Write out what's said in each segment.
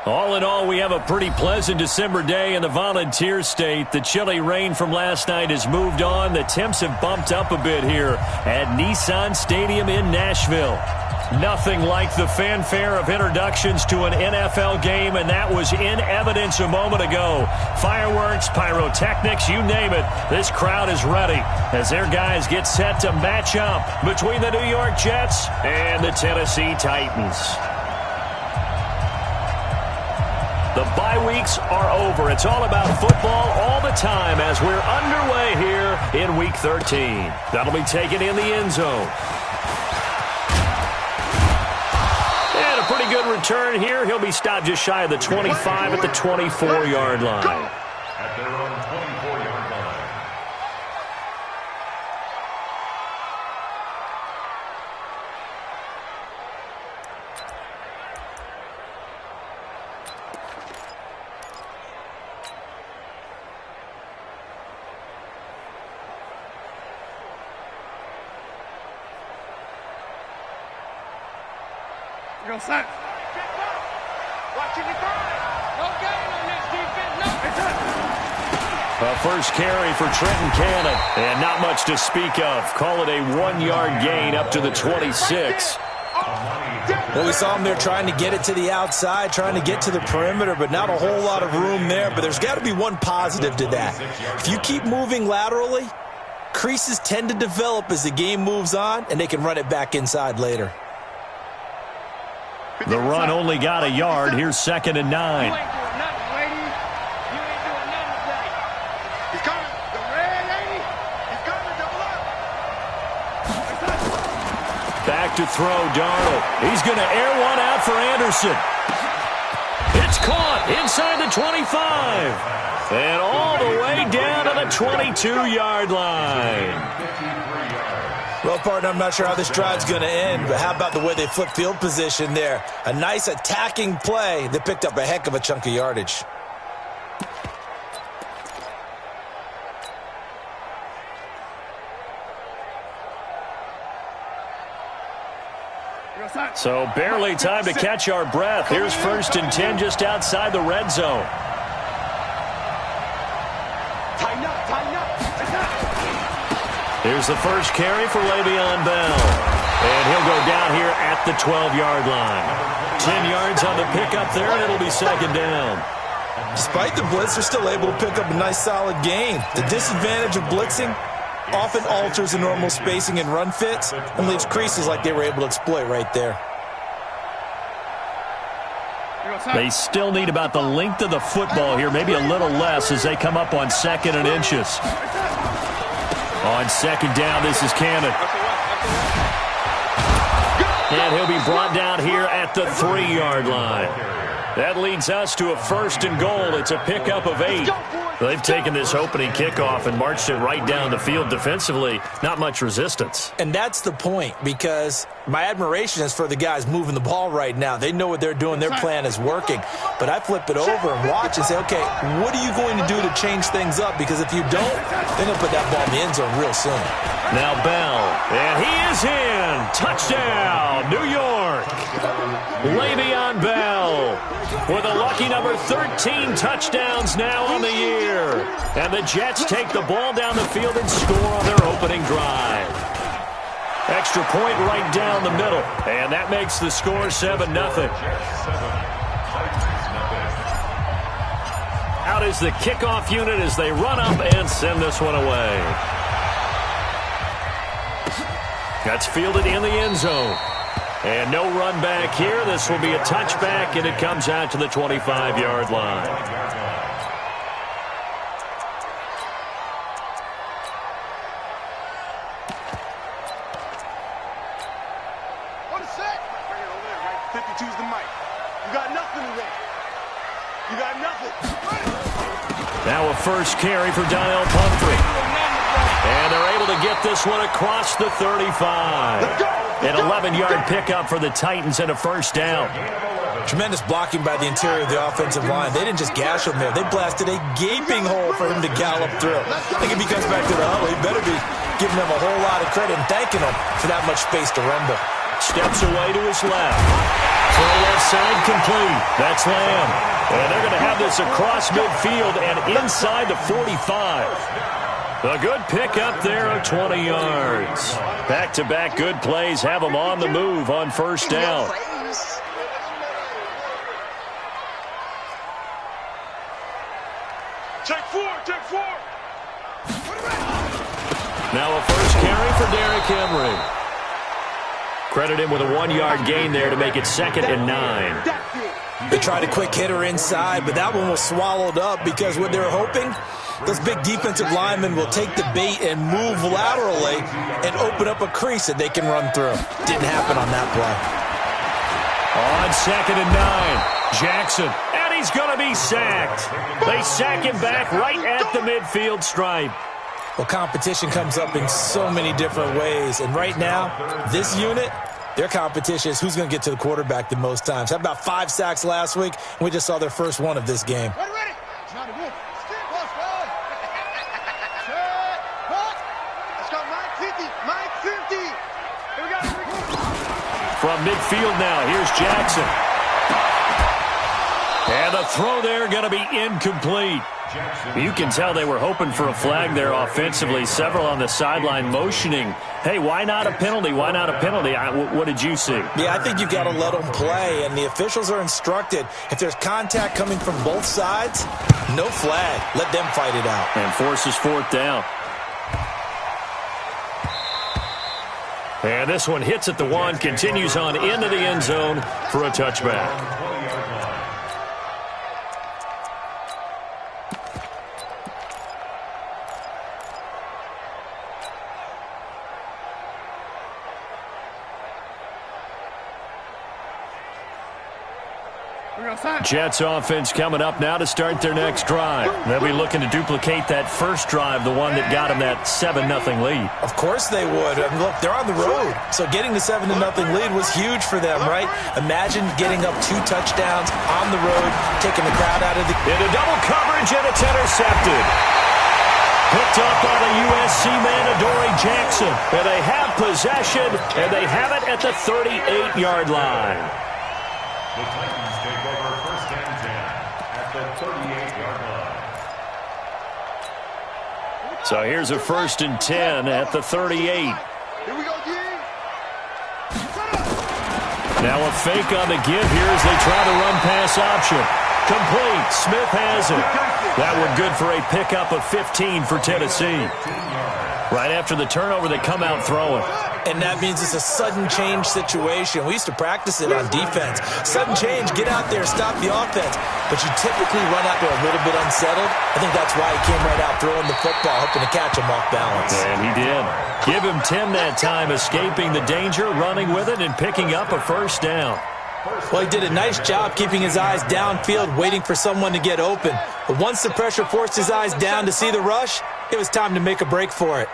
All in all, we have a pretty pleasant December day in the Volunteer State. The chilly rain from last night has moved on. The temps have bumped up a bit here at Nissan Stadium in Nashville. Nothing like the fanfare of introductions to an NFL game, and that was in evidence a moment ago. Fireworks, pyrotechnics, you name it. This crowd is ready as their guys get set to match up between the New York Jets and the Tennessee Titans. The bye weeks are over. It's all about football all the time as we're underway here in Week 13. That'll be taken in the end zone. And a pretty good return here. He'll be stopped just shy of the 25 at the 24-yard line. At their own 24-yard line. Go, son. Watching the guard. No gain on this defense. No. A first carry for Trenton Cannon. And not much to speak of. Call it a 1-yard gain up to the 26. Well, we saw him there trying to get it to the outside, trying to get to the perimeter, but not a whole lot of room there. But there's got to be one positive to that. If you keep moving laterally, creases tend to develop as the game moves on, and they can run it back inside later. The run only got a yard. Here's 2nd and 9. You ain't doing nothing, lady. You ain't doing nothing today. He's coming. The red lady. He's coming. Double up. Back to throw, Darnold. He's going to air one out for Anderson. It's caught inside the 25. And all the way down to the 22-yard line. Well, partner, I'm not sure how this drive's going to end, but how about the way they flip field position there? A nice attacking play that picked up a heck of a chunk of yardage. So barely time to catch our breath. Here's 1st and 10 just outside the red zone. Tighten up, tighten up. Here's the first carry for Le'Veon Bell. And he'll go down here at the 12-yard line. 10 yards on the pickup there, and it'll be 2nd down. Despite the blitz, they're still able to pick up a nice solid gain. The disadvantage of blitzing often alters the normal spacing and run fits and leaves creases like they were able to exploit right there. They still need about the length of the football here, maybe a little less as they come up on 2nd and inches. On 2nd down, this is Cannon. And he'll be brought down here at the 3-yard line. That leads us to a 1st and goal. It's a pickup of 8. They've taken this opening kickoff and marched it right down the field defensively. Not much resistance. And that's the point, because my admiration is for the guys moving the ball right now. They know what they're doing. Their plan is working. But I flip it over and watch and say, okay, what are you going to do to change things up? Because if you don't, they're going to put that ball in the end zone real soon. Now Bell, and he is in. Touchdown, New York. Le'Veon Bell with a lucky number 13 touchdowns now on the year. And the Jets take the ball down the field and score on their opening drive. Extra point right down the middle. And that makes the score 7-0. Out is the kickoff unit as they run up and send this one away. That's fielded in the end zone. And no run back here. This will be a touchback, and it comes out to the 25-yard line. What a set. Bring it over there, right? 52's the mic. You got nothing today. You got nothing. Now a first carry for Donnell Pumphrey. And they're able to get this one across the 35. An 11-yard pickup for the Titans and a 1st down. Tremendous blocking by the interior of the offensive line. They didn't just gash him there. They blasted a gaping hole for him to gallop through. I think if he comes back to the huddle, he better be giving them a whole lot of credit and thanking them for that much space to run with. steps away to his left. Throw left side complete. That's Lamb. And they're going to have this across midfield and inside the 45. A good pickup there of 20 yards. Back-to-back good plays have them on the move on first down. Take four. Now a first carry for Derrick Henry. Credit him with a 1-yard gain there to make it 2nd and 9. They tried a quick hitter inside, but that one was swallowed up because what they're hoping, those big defensive linemen will take the bait and move laterally and open up a crease that they can run through. Didn't happen on that play. On 2nd and 9, Jackson, and he's going to be sacked. They sack him back right at the midfield stripe. Well, competition comes up in so many different ways, and right now, this unit, their competition is who's going to get to the quarterback the most times. Had about 5 sacks last week, and we just saw their first one of this game. Ready. Johnny Wolf. Let's go, Mike 50. Here we go. From midfield now, here's Jackson. And the throw there going to be incomplete. You can tell they were hoping for a flag there offensively. Several on the sideline motioning, hey, why not a penalty? Why not a penalty? What did you see? Yeah, I think you've got to let them play, and the officials are instructed, if there's contact coming from both sides, no flag. Let them fight it out. And forces 4th down. And this one hits at the 1, continues on into the end zone for a touchback. Jets offense coming up now to start their next drive. They'll be looking to duplicate that first drive, the one that got them that 7-0 lead. Of course they would. I mean, look, they're on the road, so getting the 7-0 lead was huge for them, right? Imagine getting up 2 touchdowns on the road, taking the crowd out of the... Into double coverage, and it's intercepted. Picked up by the USC man, Adoree Jackson. And they have possession, and they have it at the 38-yard line. The Titans take over 1st and 10 at the 38-yard line. So here's a 1st and 10 at the 38. Here we go, D. Now a fake on the give here as they try the run-pass option. Complete. Smith has it. That one good for a pickup of 15 for Tennessee. Right after the turnover, they come out throwing. And that means it's a sudden change situation. We used to practice it on defense. Sudden change, get out there, stop the offense. But you typically run out there a little bit unsettled. I think that's why he came right out throwing the football, hoping to catch him off balance. And he did. Give him 10 that time, escaping the danger, running with it, and picking up a 1st down. Well, he did a nice job keeping his eyes downfield, waiting for someone to get open. But once the pressure forced his eyes down to see the rush, it was time to make a break for it.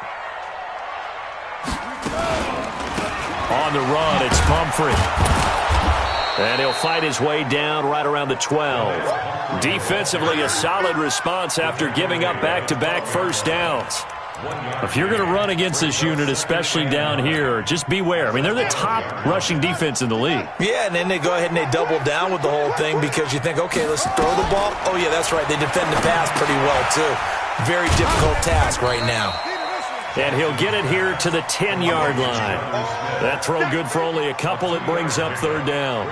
On the run, it's Pumphrey. And he'll fight his way down right around the 12. Defensively, a solid response after giving up back-to-back 1st downs. If you're going to run against this unit, especially down here, just beware. I mean, they're the top rushing defense in the league. Yeah, and then they go ahead and they double down with the whole thing because you think, okay, let's throw the ball. Oh, yeah, that's right. They defend the pass pretty well, too. Very difficult task right now. And he'll get it here to the 10-yard line. That throw good for only a couple. It brings up 3rd down.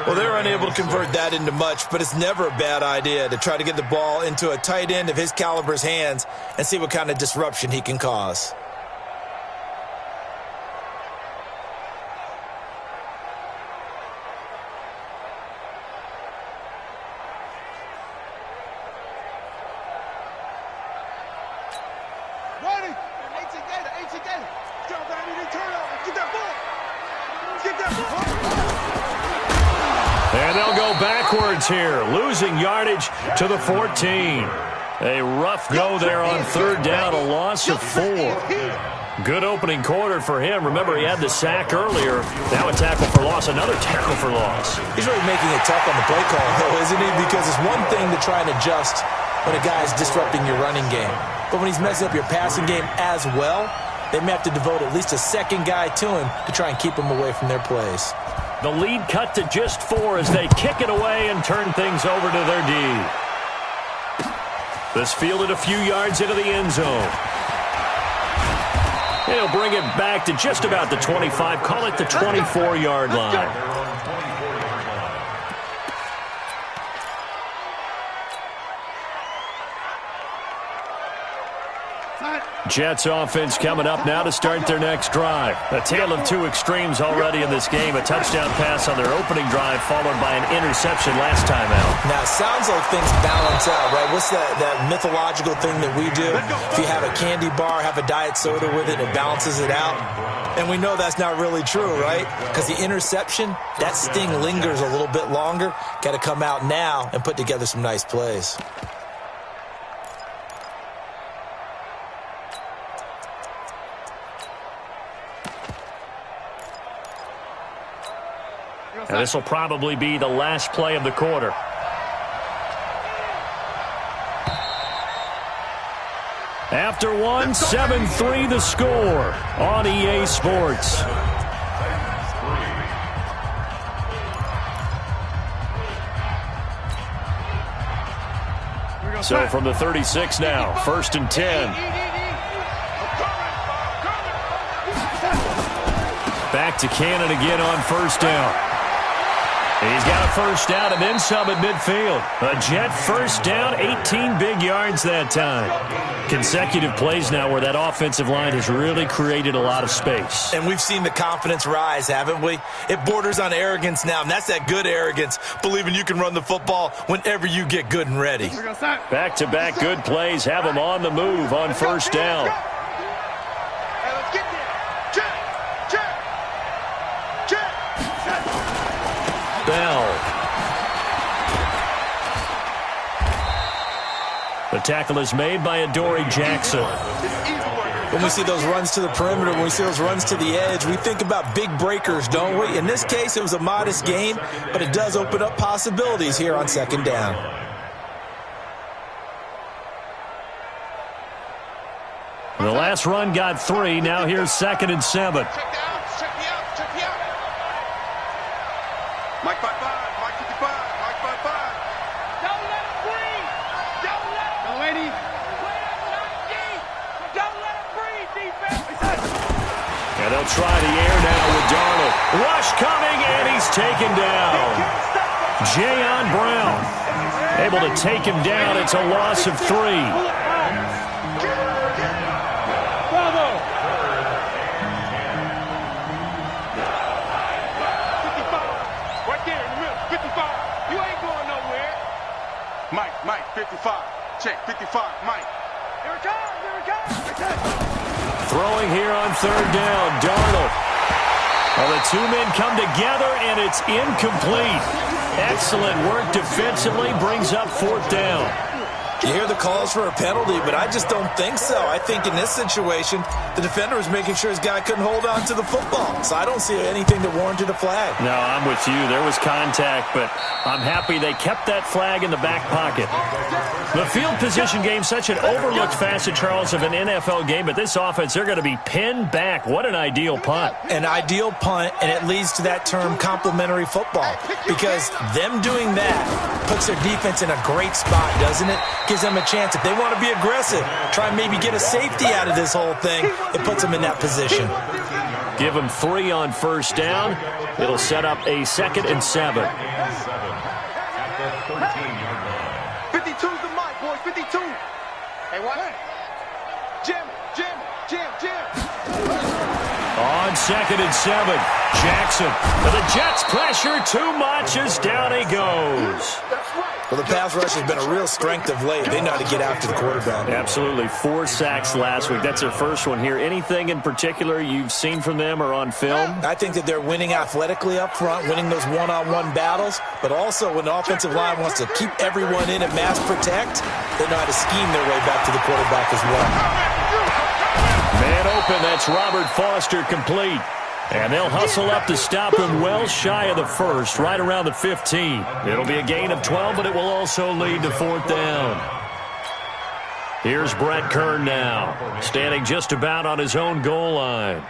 Well, they're unable to convert that into much, but it's never a bad idea to try to get the ball into a tight end of his caliber's hands and see what kind of disruption he can cause. And they'll go backwards here, losing yardage to the 14. A rough go there on 3rd down, a loss of 4. Good opening quarter for him. Remember, he had the sack earlier. Now a tackle for loss, another tackle for loss. He's really making it tough on the play call, though, isn't he? Because it's one thing to try and adjust when a guy's disrupting your running game. But when he's messing up your passing game as well, they may have to devote at least a second guy to him to try and keep him away from their plays. The lead cut to just 4 as they kick it away and turn things over to their D. This fielded a few yards into the end zone. He'll bring it back to just about the 25. Call it the 24-yard line. Jets offense coming up now to start their next drive. A tale of two extremes already in this game. A touchdown pass on their opening drive followed by an interception last time out. Now, it sounds like things balance out, right? What's that mythological thing that we do? If you have a candy bar, have a diet soda with it, it balances it out. And we know that's not really true, right? Because the interception, that sting lingers a little bit longer. Got to come out now and put together some nice plays. And this will probably be the last play of the quarter. After one, 7-3 the score on EA Sports. So from the 36 now, 1st and 10. Back to Cannon again on 1st down. He's got a 1st down and then some at midfield. A Jet 1st down, 18 big yards that time. Consecutive plays now where that offensive line has really created a lot of space. And we've seen the confidence rise, haven't we? It borders on arrogance now, and that's that good arrogance, believing you can run the football whenever you get good and ready. Back-to-back good plays have them on the move on 1st down. Bell. The tackle is made by Adoree Jackson. When we see those runs to the perimeter, when we see those runs to the edge, we think about big breakers, don't we? In this case, it was a modest game, but it does open up possibilities here on 2nd down. The last run got 3. Now here's 2nd and 7. Mike 55, Mike 55, Mike 55. Don't let him breathe. Don't let him. Don't let him. Don't let him breathe, defense. And they'll try the air now with Darnold. Rush coming, and he's taken down. Jayon Brown able to take him down. It's a loss of 3. Mike, 55. Check, 55. Mike. Here it comes. Here it comes. Throwing here on 3rd down. Darnold. Well, the two men come together, and it's incomplete. Excellent work defensively. Brings up 4th down. You hear the calls for a penalty, but I just don't think so. I think in this situation, the defender was making sure his guy couldn't hold on to the football. So I don't see anything that warranted a flag. No, I'm with you. There was contact, but I'm happy they kept that flag in the back pocket. The field position game, such an overlooked facet, Charles, of an NFL game, but this offense, they're going to be pinned back. What an ideal punt. An ideal punt, and it leads to that term complementary football, because them doing that puts their defense in a great spot, doesn't it? Gives them a chance. If they want to be aggressive, try and maybe get a safety out of this whole thing, it puts them in that position. Give them 3 on 1st down. It'll set up a 2nd and 7. 52's the mic, boys. 52. Hey, what? Jim. On 2nd and 7, Jackson. But the Jets pressure too much as down he goes. Well, the pass rush has been a real strength of late. They know how to get after the quarterback. Absolutely. 4 sacks last week. That's their first one here. Anything in particular you've seen from them or on film? I think that they're winning athletically up front, winning those one-on-one battles, but also when the offensive line wants to keep everyone in and mass protect, they know how to scheme their way back to the quarterback as well. Man open. That's Robert Foster complete. And they'll hustle up to stop him well shy of the 1st, right around the 15. It'll be a gain of 12, but it will also lead to 4th down. Here's Brett Kern now, standing just about on his own goal line.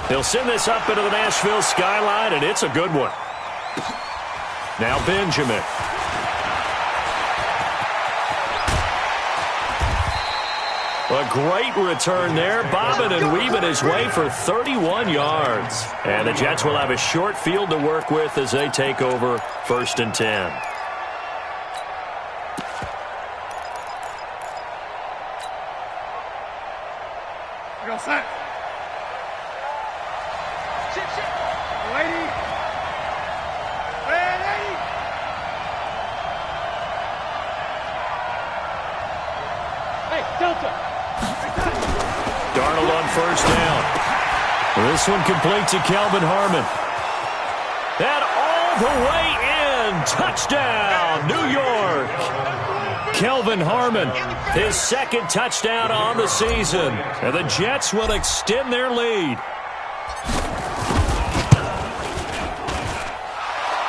He'll send this up into the Nashville skyline, and it's a good one. Now Benjamin. A great return there, bobbing and weaving his way for 31 yards. And the Jets will have a short field to work with as they take over 1st and 10. Darnold on 1st down. This one complete to Kelvin Harmon. And all the way in. Touchdown, New York. Kelvin Harmon, his 2nd touchdown on the season. And the Jets will extend their lead.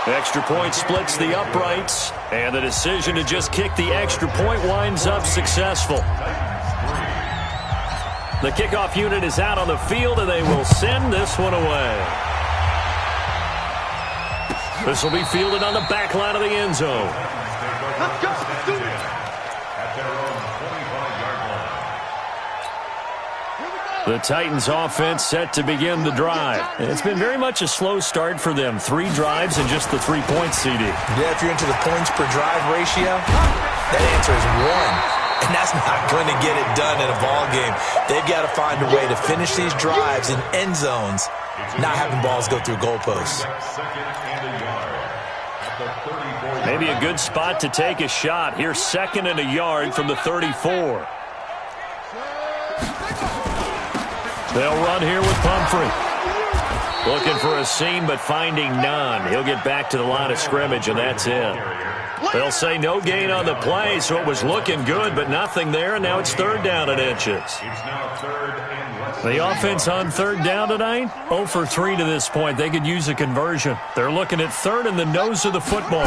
Extra point splits the uprights. And the decision to just kick the extra point winds up successful. The kickoff unit is out on the field, and they will send this one away. This will be fielded on the back line of the end zone. Let's go. Do it. At their own 25-yard line. The Titans offense set to begin the drive. And it's been very much a slow start for them. 3 drives and just the 3 points, CD. Yeah, if you're into the points per drive ratio, that answer is 1. And that's not going to get it done in a ball game. They've got to find a way to finish these drives in end zones, not having balls go through goalposts. Maybe a good spot to take a shot. Here's 2nd and a yard from the 34. They'll run here with Pumphrey. Looking for a seam, but finding none. He'll get back to the line of scrimmage, and that's it. They'll say no gain on the play, so it was looking good, but nothing there, and now it's 3rd down and inches. The offense on 3rd down tonight, 0 for 3 to this point. They could use a conversion. They're looking at 3rd and the nose of the football.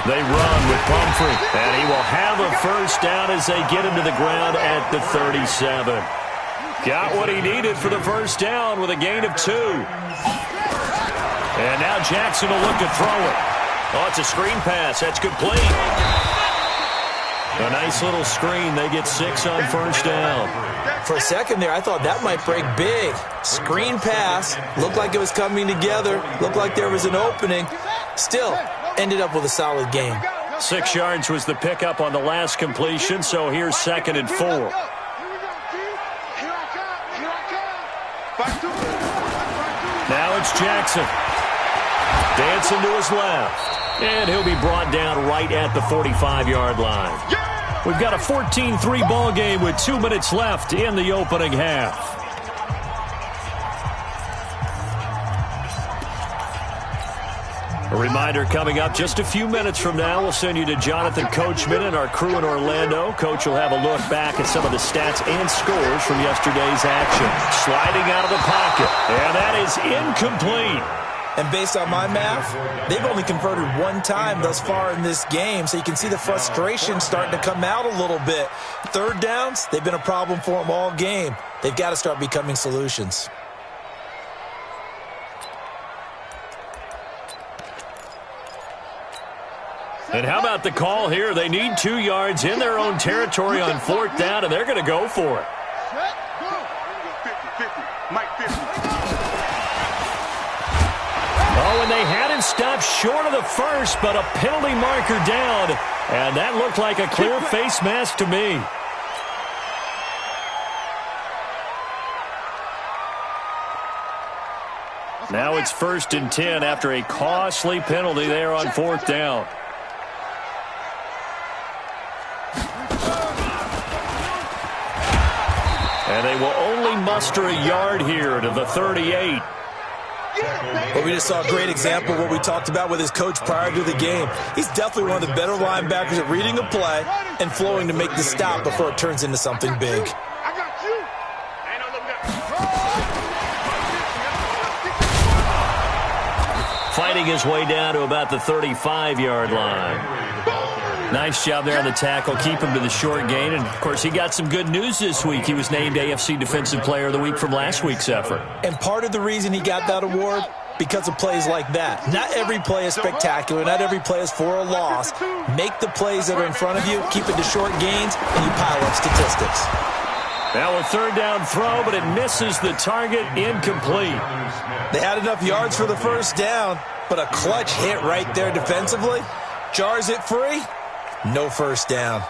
They run with Pumphrey, and he will have a 1st down as they get him to the ground at the 37. Got what he needed for the 1st down with a gain of 2. And now Jackson will look to throw it. Oh, it's a screen pass. That's complete. A nice little screen. They get 6 on 1st down. For a second there, I thought that might break big. Screen pass. Looked like it was coming together. Looked like there was an opening. Still, ended up with a solid gain. 6 yards was the pickup on the last completion, so here's 2nd and 4. Now it's Jackson. Dancing to his left. And he'll be brought down right at the 45-yard line. We've got a 14-3 ball game with 2 minutes left in the opening half. A reminder coming up just a few minutes from now, we'll send you to Jonathan Coachman and our crew in Orlando. Coach will have a look back at some of the stats and scores from yesterday's action. Sliding out of the pocket, and that is incomplete. And based on my math, they've only converted 1 time thus far in this game, so you can see the frustration starting to come out a little bit. 3rd downs, they've been a problem for them all game. They've got to start becoming solutions. And how about the call here? They need 2 yards in their own territory on 4th down, and they're going to go for it. Oh, and they had him stopped short of the 1st, but a penalty marker down. And that looked like a clear face mask to me. Now it's 1st and 10 after a costly penalty there on 4th down. And they will only muster a yard here to the 38. But we just saw a great example of what we talked about with his coach prior to the game. He's definitely one of the better linebackers at reading a play and flowing to make the stop before it turns into something big. Fighting his way down to about the 35-yard line. Nice job there on the tackle. Keep him to the short gain. And, of course, he got some good news this week. He was named AFC Defensive Player of the Week from last week's effort. And part of the reason he got that award, because of plays like that. Not every play is spectacular. Not every play is for a loss. Make the plays that are in front of you, keep it to short gains, and you pile up statistics. Now a third down throw, but it misses the target. Incomplete. They had enough yards for the first down, but a clutch hit right there defensively. Jars it free. No first down.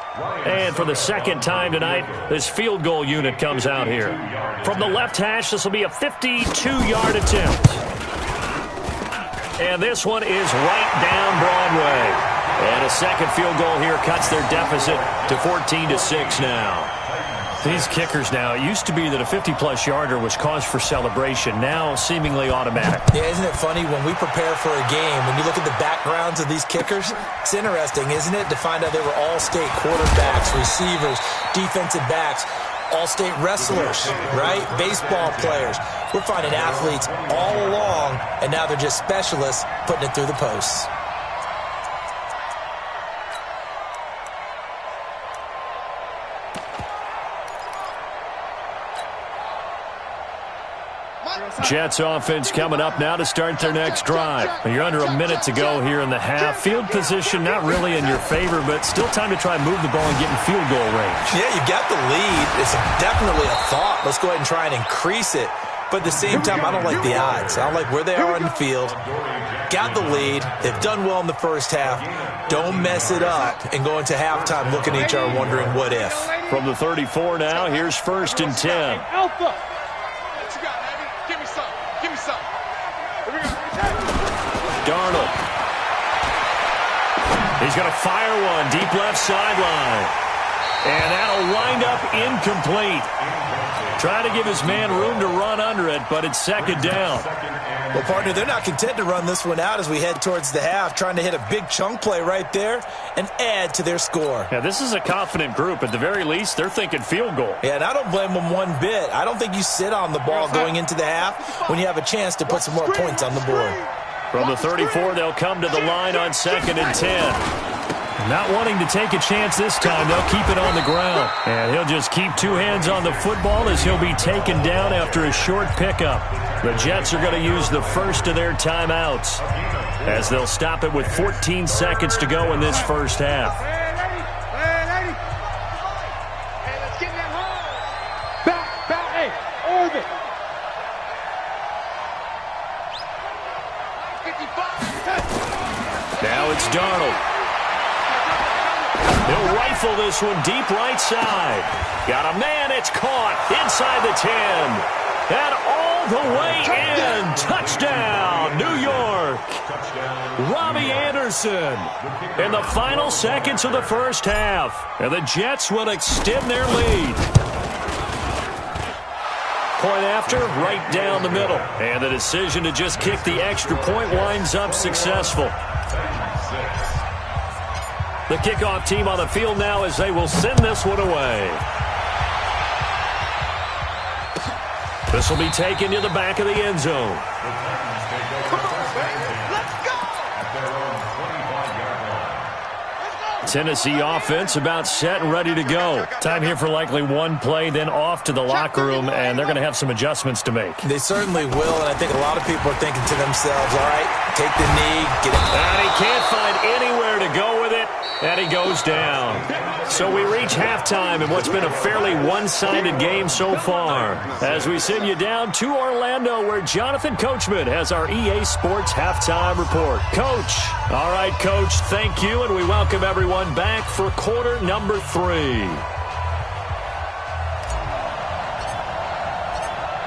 And for the second time tonight, this field goal unit comes out here. From the left hash, this will be a 52-yard attempt. And this one is right down Broadway. And a second field goal here cuts their deficit to 14-6 now. These kickers now, it used to be that a 50-plus yarder was cause for celebration. Now seemingly automatic. Yeah, isn't it funny when we prepare for a game, when you look at the backgrounds of these kickers, it's interesting, isn't it, to find out they were all-state quarterbacks, receivers, defensive backs, all-state wrestlers, right? Baseball players. We're finding athletes all along, and now they're just specialists putting it through the posts. Jets offense coming up now to start their next drive. You're under a minute to go here in the half. Field position not really in your favor, but still time to try and move the ball and get in field goal range. Yeah, you got the lead. It's definitely a thought. Let's go ahead and try and increase it. But at the same time, I don't like the odds. I don't like where they are on the field. Got the lead. They've done well in the first half. Don't mess it up and go into halftime looking at each other wondering what if. From the 34 now, here's 1st and 10. Alpha. Give me some. Give me some. Darnold. He's going to fire one deep left sideline. And that'll wind up incomplete. Trying to give his man room to run under it, but it's second down. Well, partner, they're not content to run this one out as we head towards the half, trying to hit a big chunk play right there and add to their score. Yeah, this is a confident group. At the very least, they're thinking field goal. Yeah, and I don't blame them one bit. I don't think you sit on the ball going into the half when you have a chance to put some more points on the board. From the 34, they'll come to the line on 2nd and 10. Not wanting to take a chance this time, they'll keep it on the ground. And he'll just keep two hands on the football as he'll be taken down after a short pickup. The Jets are going to use the first of their timeouts as they'll stop it with 14 seconds to go in this first half. Now it's Darnold. He'll rifle this one deep right side. Got a man, it's caught inside the 10. And all the way in. Touchdown, New York. Robbie Anderson in the final seconds of the first half. And the Jets will extend their lead. Point after, right down the middle. And the decision to just kick the extra point winds up successful. The kickoff team on the field now as they will send this one away. This will be taken to the back of the end zone. Tennessee offense about set and ready to go. Time here for likely one play, then off to the locker room, and they're going to have some adjustments to make. They certainly will, and I think a lot of people are thinking to themselves, all right, take the knee, get it. And he can't find anywhere to go with it, and he goes down. So we reach halftime in what's been a fairly one-sided game so far, as we send you down to Orlando, where Jonathan Coachman has our EA Sports halftime report. Coach. All right, Coach, thank you, and we welcome everyone back for quarter number 3.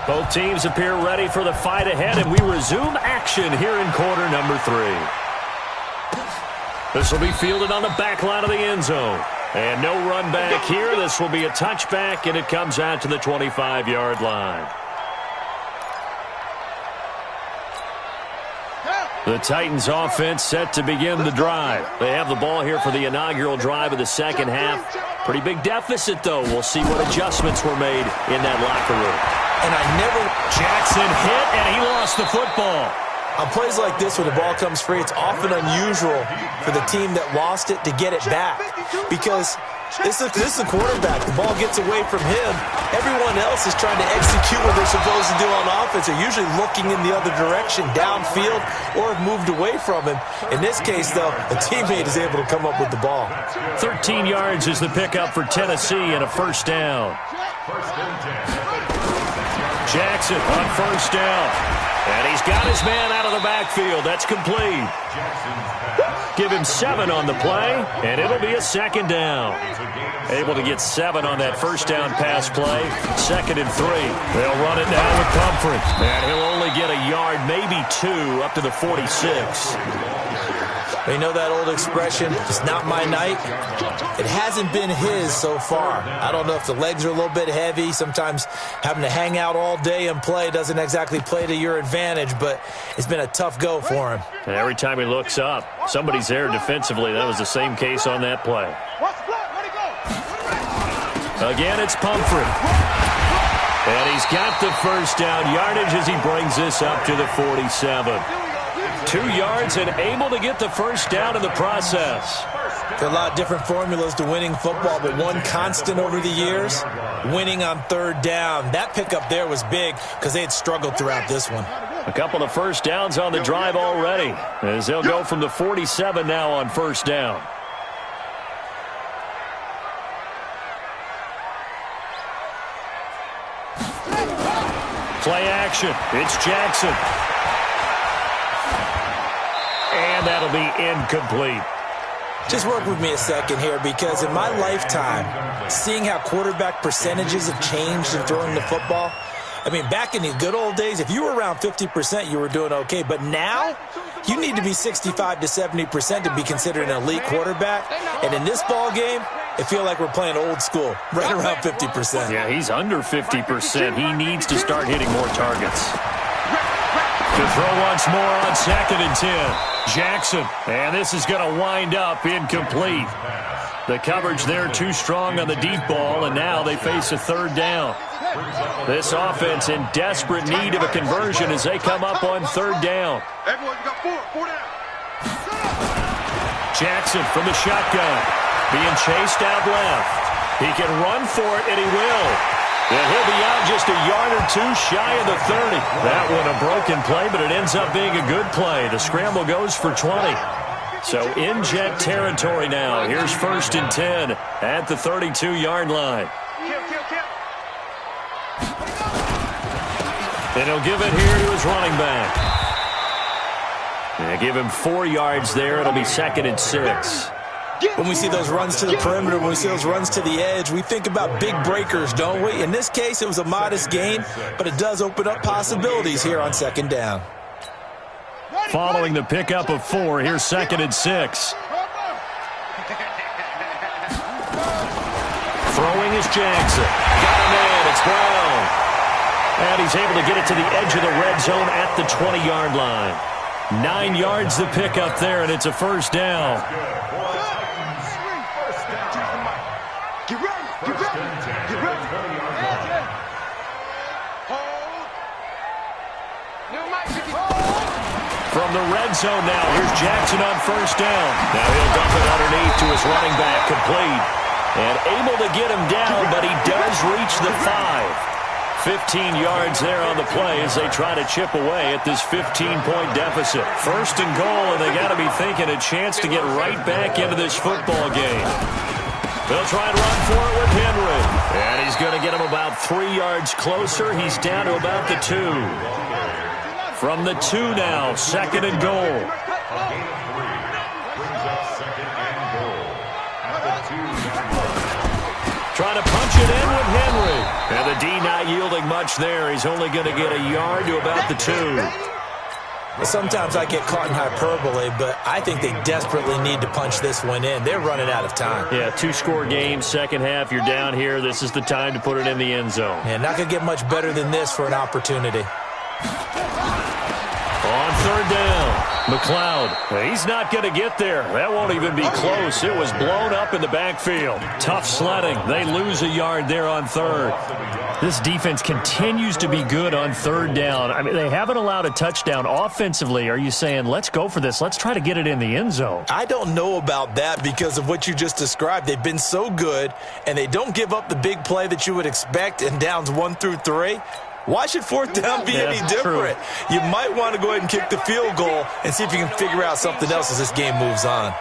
Both teams appear ready for the fight ahead, and we resume action here in quarter number 3. This will be fielded on the back line of the end zone. And no run back here. This will be a touchback, and it comes out to the 25-yard line. The Titans offense set to begin the drive. They have the ball here for the inaugural drive of the second half. Pretty big deficit, though. We'll see what adjustments were made in that locker room. And Jackson hit, and he lost the football. On plays like this where the ball comes free, it's often unusual for the team that lost it to get it back because this is a quarterback. The ball gets away from him. Everyone else is trying to execute what they're supposed to do on offense. They're usually looking in the other direction, downfield, or have moved away from him. In this case, though, a teammate is able to come up with the ball. 13 yards is the pickup for Tennessee and a first down. Jackson on first down. And he's got his man out of the backfield. That's complete. Give him 7 on the play, and it'll be a second down. Able to get 7 on that first down pass play. 2nd and 3. They'll run it now with Pumphrey. And he'll only get a yard, maybe 2, up to the 46. You know that old expression, it's not my night? It hasn't been his so far. I don't know if the legs are a little bit heavy. Sometimes having to hang out all day and play doesn't exactly play to your advantage, but it's been a tough go for him. And every time he looks up, somebody's there defensively. That was the same case on that play. Again, it's Pumphrey. And he's got the first down yardage as he brings this up to the 47. 2 yards and able to get the first down in the process. There are a lot of different formulas to winning football, but one constant over the years, winning on 3rd down. That pickup there was big because they had struggled throughout this one. A couple of first downs on the drive already, as they'll go from the 47 now on first down. Play action. It's Jackson. And that'll be incomplete. Just work with me a second here because in my lifetime, seeing how quarterback percentages have changed in throwing the football, I mean, back in the good old days, if you were around 50%, you were doing okay. But now, you need to be 65 to 70% to be considered an elite quarterback. And in this ball game, it feels like we're playing old school, right around 50%. Yeah, he's under 50%. He needs to start hitting more targets. To throw once more on 2nd and 10. Jackson, and this is going to wind up incomplete. The coverage there too strong on the deep ball, and now they face a 3rd down. This offense in desperate need of a conversion as they come up on 3rd down. Jackson from the shotgun, being chased out left. He can run for it, and he will. And he'll be out just a yard or 2 shy of the 30. That one a broken play, but it ends up being a good play. The scramble goes for 20. So in jet territory now. Here's 1st and 10 at the 32-yard line. And he'll give it here to his running back. And give him 4 yards there. It'll be 2nd and 6. When we see those runs to the perimeter, when we see those runs to the edge, we think about big breakers, don't we? In this case, it was a modest gain, but it does open up possibilities here on 2nd down. Following the pickup of 4, here's 2nd and 6. Throwing is Jackson. Got him in. It's Brown. And he's able to get it to the edge of the red zone at the 20-yard line. 9 yards the pickup there, and it's a first down. From the red zone now, here's Jackson on first down. Now he'll dump it underneath to his running back, complete. And able to get him down, but he does reach the 5. 15 yards there on the play as they try to chip away at this 15-point deficit. 1st and goal, and they got to be thinking a chance to get right back into this football game. They'll try and run for it with Henry. And he's going to get him about 3 yards closer. He's down to about the 2. From the 2 now, 2nd and goal. Trying to punch it in with Henry. And the D not yielding much there. He's only going to get a yard to about the 2. Sometimes I get caught in hyperbole, but I think they desperately need to punch this one in. They're running out of time. Yeah, 2-score game, second half. You're down here. This is the time to put it in the end zone. Yeah, not going to get much better than this for an opportunity. On 3rd down. McLeod, he's not going to get there. That won't even be close. It was blown up in the backfield. Tough sledding. They lose a yard there on third. This defense continues to be good on third down. I mean, they haven't allowed a touchdown offensively. Are you saying, let's go for this? Let's try to get it in the end zone. I don't know about that because of what you just described. They've been so good, and they don't give up the big play that you would expect in downs 1 through 3. Why should fourth down be any different? True. You might want to go ahead and kick the field goal and see if you can figure out something else as this game moves on.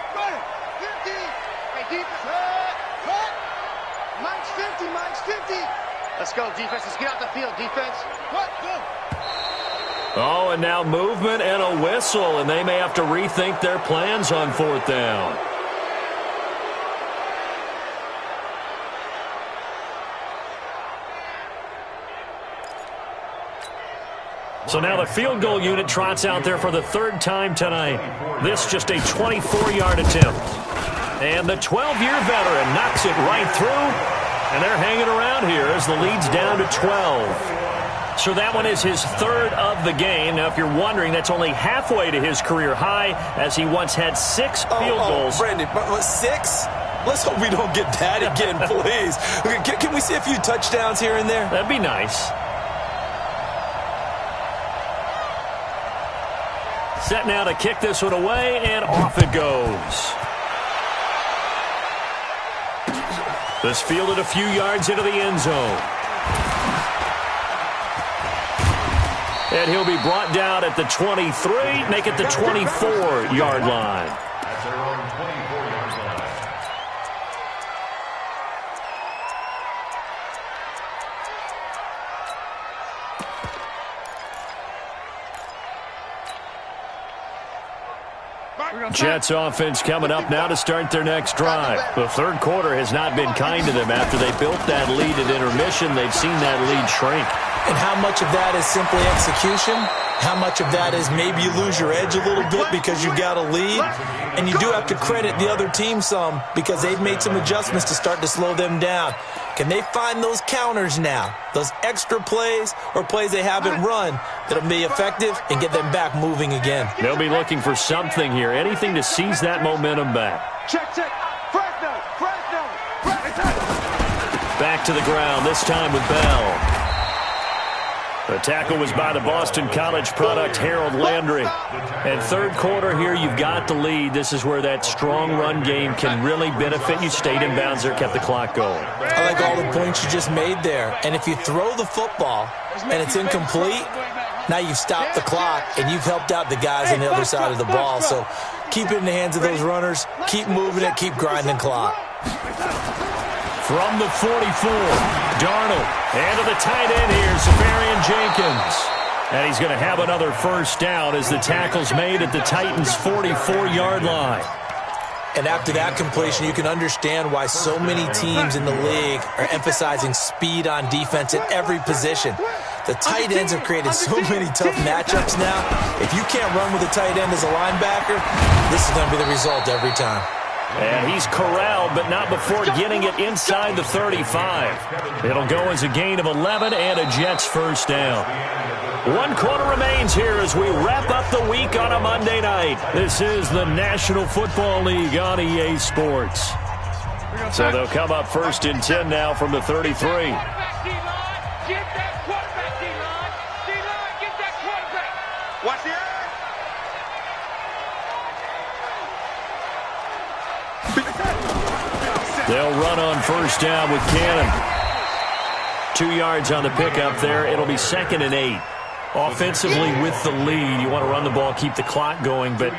Let's go, defense. Let's get out the field, defense. Oh, and now movement and a whistle, and they may have to rethink their plans on fourth down. So now the field goal unit trots out there for the third time tonight. This just a 24-yard attempt. And the 12-year veteran knocks it right through. And they're hanging around here as the lead's down to 12. So that one is his third of the game. Now, if you're wondering, that's only halfway to his career high, as he once had 6 field goals. Brandon, but 6? Let's hope we don't get that again, please. Can we see a few touchdowns here and there? That'd be nice. Set now to kick this one away, and off it goes. This fielded a few yards into the end zone. And he'll be brought down at the 23, make it the 24-yard line. That's their own 24-yard line. Jets offense coming up now to start their next drive. The third quarter has not been kind to them. After they built that lead at intermission, they've seen that lead shrink. And how much of that is simply execution? How much of that is maybe you lose your edge a little bit because you got a lead? And you do have to credit the other team some because they've made some adjustments to start to slow them down. Can they find those counters now, those extra plays or plays they haven't run that'll be effective and get them back moving again? They'll be looking for something here, anything to seize that momentum back. Check. Fresno. Back to the ground, this time with Bell. The tackle was by the Boston College product, Harold Landry. And third quarter here, you've got the lead. This is where that strong run game can really benefit you. Stayed in bounds there, kept the clock going. I like all the points you just made there. And if you throw the football and it's incomplete, now you've stopped the clock and you've helped out the guys on the other side of the ball. So keep it in the hands of those runners. Keep moving it. Keep grinding clock. From the 44, Darnold. And to the tight end here, Safarian Jenkins. And he's going to have another first down as the tackle's made at the Titans' 44-yard line. And after that completion, you can understand why so many teams in the league are emphasizing speed on defense at every position. The tight ends have created so many tough matchups now. If you can't run with a tight end as a linebacker, this is going to be the result every time. And he's corralled, but not before getting it inside the 35. It'll go as a gain of 11 and a Jets first down. 1 quarter remains here as we wrap up the week on a Monday night. This is the National Football League on EA Sports. So they'll come up first and 10 now from the 33. Watch the They'll run on first down with Cannon. 2 yards on the pickup there. It'll be 2nd and 8. Offensively with the lead, you want to run the ball, keep the clock going, but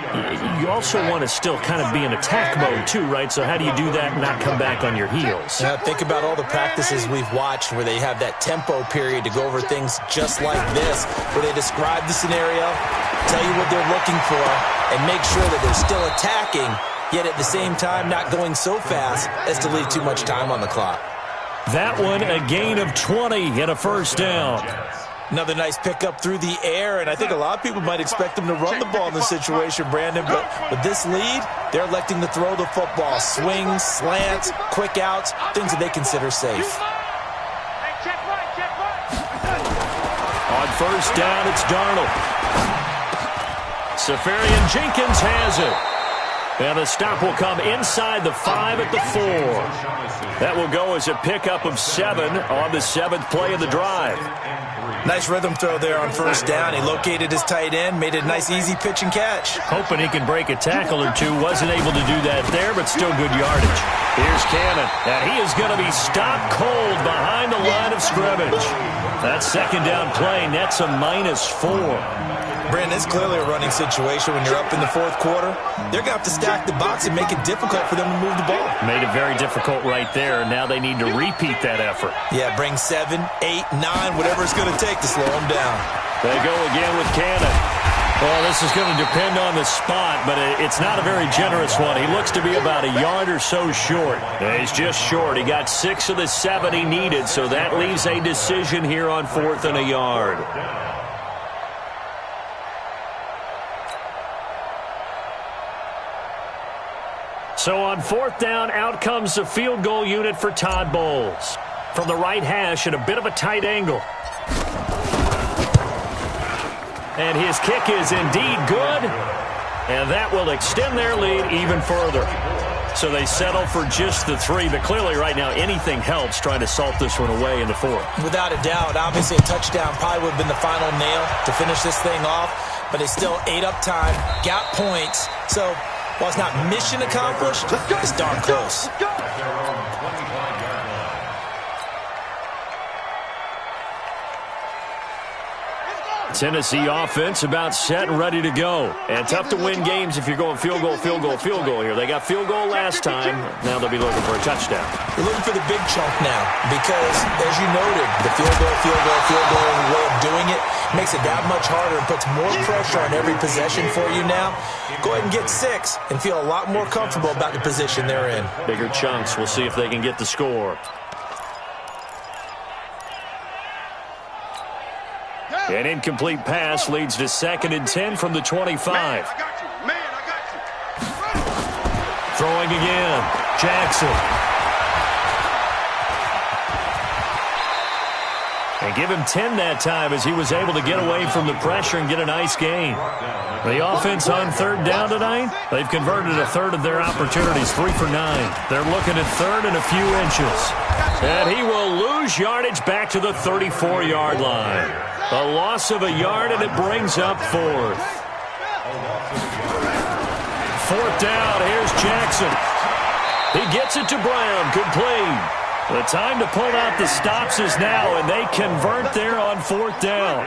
you also want to still kind of be in attack mode too, right? So how do you do that and not come back on your heels? Now, think about all the practices we've watched where they have that tempo period to go over things just like this, where they describe the scenario, tell you what they're looking for, and make sure that they're still attacking, yet at the same time not going so fast as to leave too much time on the clock. That one, a gain of 20 and a first down. Another nice pickup through the air, and I think a lot of people might expect them to run the ball in this situation, Brandon, but with this lead, they're electing to throw the football. Swings, slants, quick outs, things that they consider safe. On first down, it's Darnold. Safarian Jenkins has it. And the stop will come inside the 5 at the 4. That will go as a pickup of 7 on the 7th play of the drive. Nice rhythm throw there on first down. He located his tight end, made it a nice easy pitch and catch. Hoping he can break a tackle or two. Wasn't able to do that there, but still good yardage. Here's Cannon, and he is going to be stopped cold behind the line of scrimmage. That second down play nets a -4. Brandon, it's clearly a running situation when you're up in the 4th quarter. They're going to have to stack the box and make it difficult for them to move the ball. Made it very difficult right there. Now they need to repeat that effort. Yeah, bring 7, 8, 9, whatever it's going to take to slow them down. They go again with Cannon. Well, this is going to depend on the spot, but it's not a very generous one. He looks to be about a yard or so short. He's just short. He got 6 of the 7 he needed, so that leaves a decision here on 4th and a yard. So on 4th down, out comes the field goal unit for Todd Bowles. From the right hash at a bit of a tight angle. And his kick is indeed good. And that will extend their lead even further. So they settle for just the 3. But clearly right now anything helps trying to salt this one away in the 4th. Without a doubt, obviously a touchdown probably would have been the final nail to finish this thing off. But they still ate up time, got points. So while it's not mission accomplished, it's darn close. Tennessee offense about set and ready to go. And tough to win games if you're going field goal, field goal, field goal here. They got field goal last time. Now they'll be looking for a touchdown. They're looking for the big chunk now because, as you noted, the field goal way of doing it makes it that much harder and puts more pressure on every possession for you now. Go ahead and get 6 and feel a lot more comfortable about the position they're in. Bigger chunks. We'll see if they can get the score. An incomplete pass leads to 2nd and 10 from the 25. Man, I got you. Man, I got you. Throwing again. Jackson. And give him 10 that time as he was able to get away from the pressure and get a nice gain. The offense on 3rd down tonight, they've converted a 1/3 of their opportunities, 3 for 9. They're looking at 3rd and a few inches. And he will lose yardage back to the 34-yard line. A loss of a yard, and it brings up 4th. 4th down, here's Jackson. He gets it to Brown, complete. The time to pull out the stops is now, and they convert there on 4th down.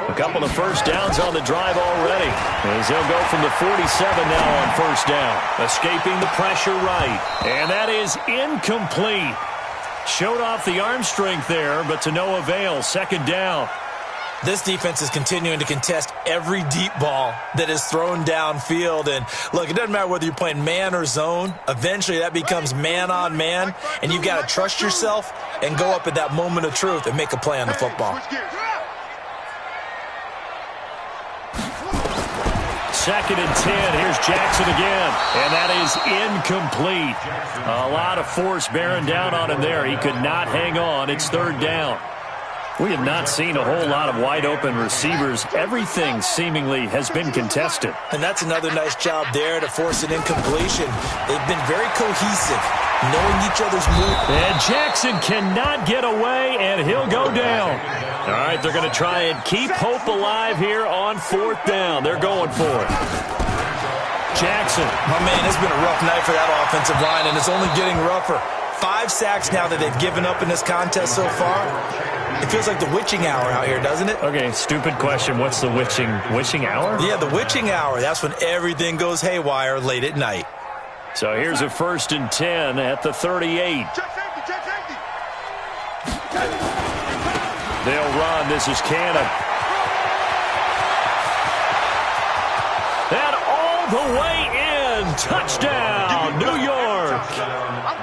A couple of first downs on the drive already, as they'll go from the 47 now on 1st down. Escaping the pressure right, and that is incomplete. Showed off the arm strength there, but to no avail. 2nd down. This defense is continuing to contest every deep ball that is thrown downfield. And, look, it doesn't matter whether you're playing man or zone. Eventually, that becomes man-on-man, and you've got to trust yourself and go up at that moment of truth and make a play on the football. 2nd and 10. Here's Jackson again, and that is incomplete. A lot of force bearing down on him there. He could not hang on. It's 3rd down. We have not seen a whole lot of wide-open receivers. Everything seemingly has been contested. And that's another nice job there to force an incompletion. They've been very cohesive, knowing each other's movement. And Jackson cannot get away, and he'll go down. All right, they're going to try and keep hope alive here on 4th down. They're going for it. Jackson. Oh, man, it's been a rough night for that offensive line, and it's only getting rougher. 5 sacks now that they've given up in this contest so far. It feels like the witching hour out here, doesn't it? Okay, stupid question. What's the witching hour? Yeah, the witching hour. That's when everything goes haywire late at night. So here's a 1st and 10 at the 38. They'll run. This is Cannon. And all the way in. Touchdown, New York.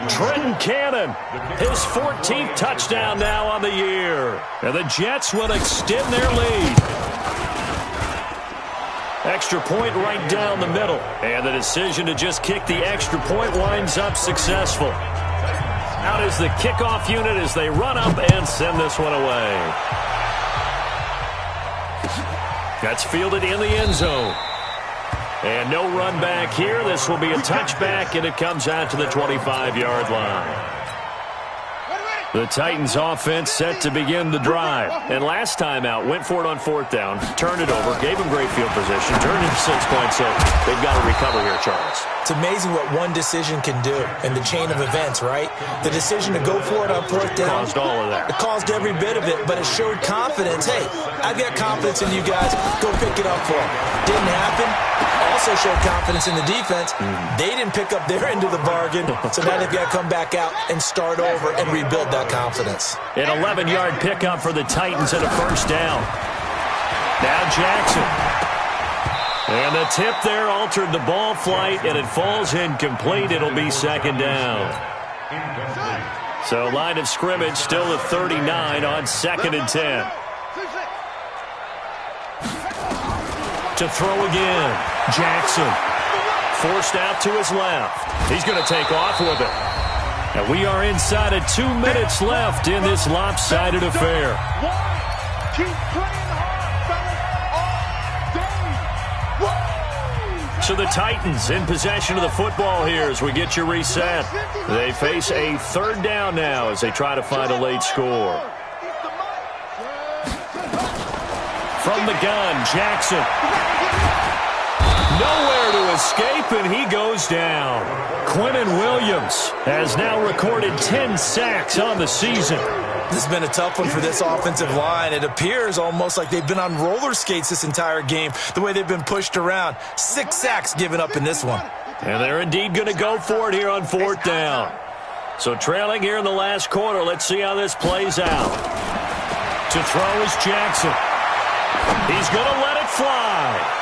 Trenton Cannon, his 14th touchdown now on the year. And the Jets will extend their lead. Extra point right down the middle. And the decision to just kick the extra point winds up successful. Out is the kickoff unit as they run up and send this one away. That's fielded in the end zone. And no run back here. This will be a touchback, and it comes out to the 25-yard line. The Titans offense set to begin the drive. And last time out, went for it on 4th down, turned it over, gave them great field position, turned into 6 points. So they've got to recover here, Charles. It's amazing what one decision can do in the chain of events, right? The decision to go for it on 4th down. Caused all of that. It caused every bit of it, but it showed confidence. Hey, I've got confidence in you guys. Go pick it up for them. Didn't happen. Also showed confidence in the defense. They didn't pick up their end of the bargain, so now they've got to come back out and start over and rebuild that confidence. An 11-yard pickup for the Titans and a 1st down. Now Jackson. And the tip there altered the ball flight, and it falls incomplete. It'll be 2nd down. So line of scrimmage still at 39 on 2nd and 10. To throw again. Jackson. Forced out to his left. He's going to take off with it. And we are inside of 2 minutes left in this lopsided affair. Keep playing hard, fellas, all day. So the Titans in possession of the football here as we get you reset. They face a 3rd down now as they try to find a late score. From the gun, Jackson. Nowhere to escape, and he goes down. Quinnen Williams has now recorded 10 sacks on the season. This has been a tough one for this offensive line. It appears almost like they've been on roller skates this entire game, the way they've been pushed around. 6 sacks given up in this one. And they're indeed going to go for it here on 4th down. So trailing here in the last quarter, let's see how this plays out. To throw is Jackson. He's going to let it fly.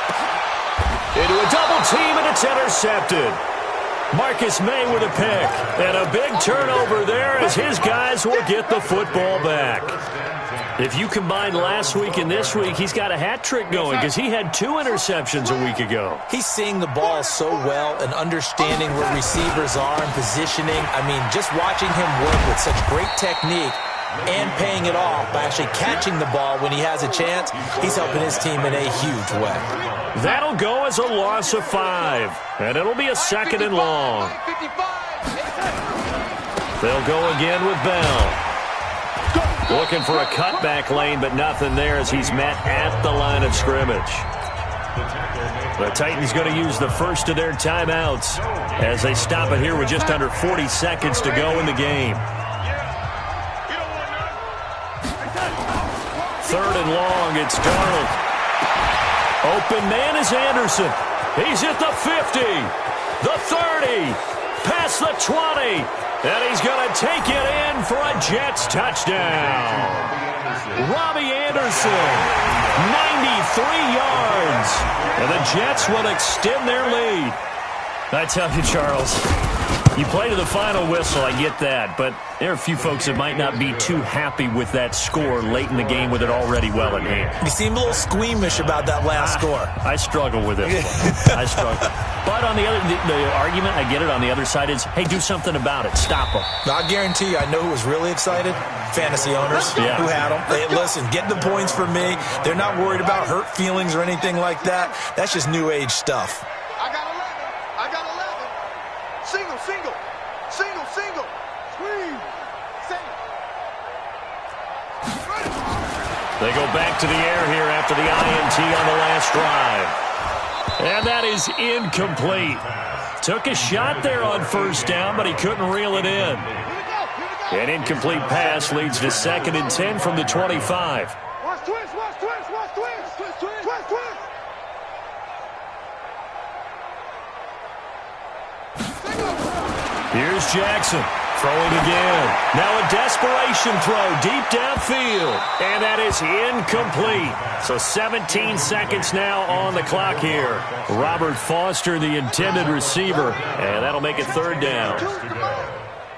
Into a double team, and it's intercepted. Marcus May with a pick. And a big turnover there as his guys will get the football back. If you combine last week and this week, he's got a hat trick going because he had 2 interceptions a week ago. He's seeing the ball so well and understanding where receivers are and positioning. I mean, just watching him work with such great technique and paying it off by actually catching the ball when he has a chance, he's helping his team in a huge way. That'll go as a loss of 5, and it'll be a 2nd and long. They'll go again with Bell. Looking for a cutback lane, but nothing there as he's met at the line of scrimmage. The Titans going to use the first of their timeouts as they stop it here with just under 40 seconds to go in the game. 3rd and long, it's Darnold. Open man is Anderson. He's at the 50, the 30, past the 20, and he's going to take it in for a Jets touchdown. Robbie Anderson, 93 yards, and the Jets will extend their lead. I tell you, Charles, you play to the final whistle, I get that, but there are a few folks that might not be too happy with that score late in the game with it already well in hand. You seem a little squeamish about that last score. I struggle with it. I struggle. But on the other, the argument, I get it, on the other side is, hey, do something about it. Stop them. I guarantee you, I know who was really excited. Fantasy owners who had them. Hey, listen, get the points for me. They're not worried about hurt feelings or anything like that. That's just new age stuff. I got 11. Single. Single. Squeeze. They go back to the air here after the INT on the last drive. And that is incomplete. Took a shot there on 1st down, but he couldn't reel it in. An incomplete pass leads to 2nd and 10 from the 25. Watch twist. Here's Jackson throwing again. Now a desperation throw deep downfield. And that is incomplete. So 17 seconds now on the clock here. Robert Foster, the intended receiver. And that'll make it 3rd down.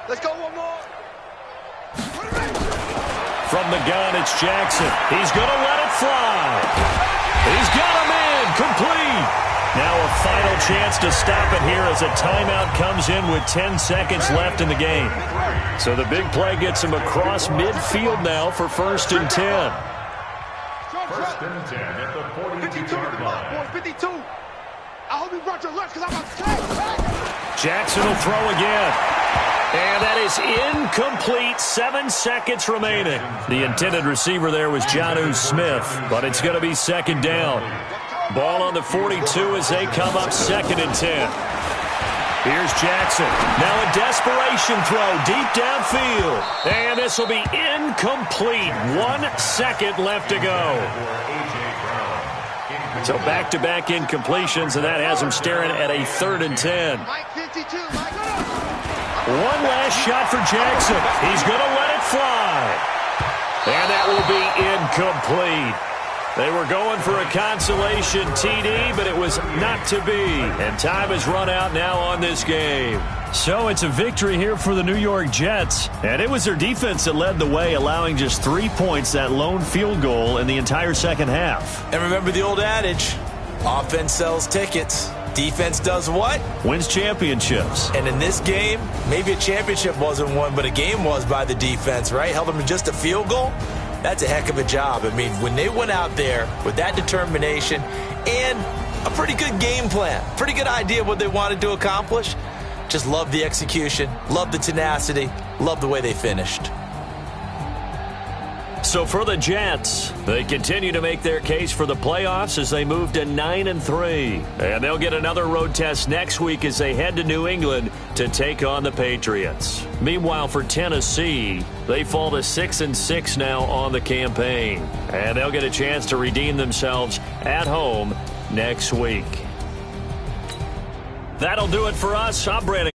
Let's go one more. From the gun, it's Jackson. He's going to let it fly. He's got him in. Complete. Now a final chance to stop it here as a timeout comes in with 10 seconds left in the game. So the big play gets him across midfield now for 1st and 10. 1st and 10 at the 42-yard line. 52. I hope you brought your lunch because I'm upset. Jackson will throw again. And that is incomplete. 7 seconds remaining. The intended receiver there was Jonnu Smith, but it's going to be second down. Ball on the 42 as they come up 2nd and 10. Here's Jackson. Now a desperation throw deep downfield. And this will be incomplete. 1 second left to go. So back-to-back incompletions, and that has him staring at a 3rd and 10. One last shot for Jackson. He's going to let it fly. And that will be incomplete. They were going for a consolation TD, but it was not to be. And time has run out now on this game. So it's a victory here for the New York Jets. And it was their defense that led the way, allowing just 3 points, that lone field goal in the entire second half. And remember the old adage, offense sells tickets. Defense does what? Wins championships. And in this game, maybe a championship wasn't won, but a game was by the defense, right? Held them to just a field goal. That's a heck of a job. I mean, when they went out there with that determination and a pretty good game plan, pretty good idea of what they wanted to accomplish, just love the execution, love the tenacity, love the way they finished. So for the Jets, they continue to make their case for the playoffs as they move to 9-3. And they'll get another road test next week as they head to New England to take on the Patriots. Meanwhile, for Tennessee, they fall to 6-6 now on the campaign. And they'll get a chance to redeem themselves at home next week. That'll do it for us. I'm Brandon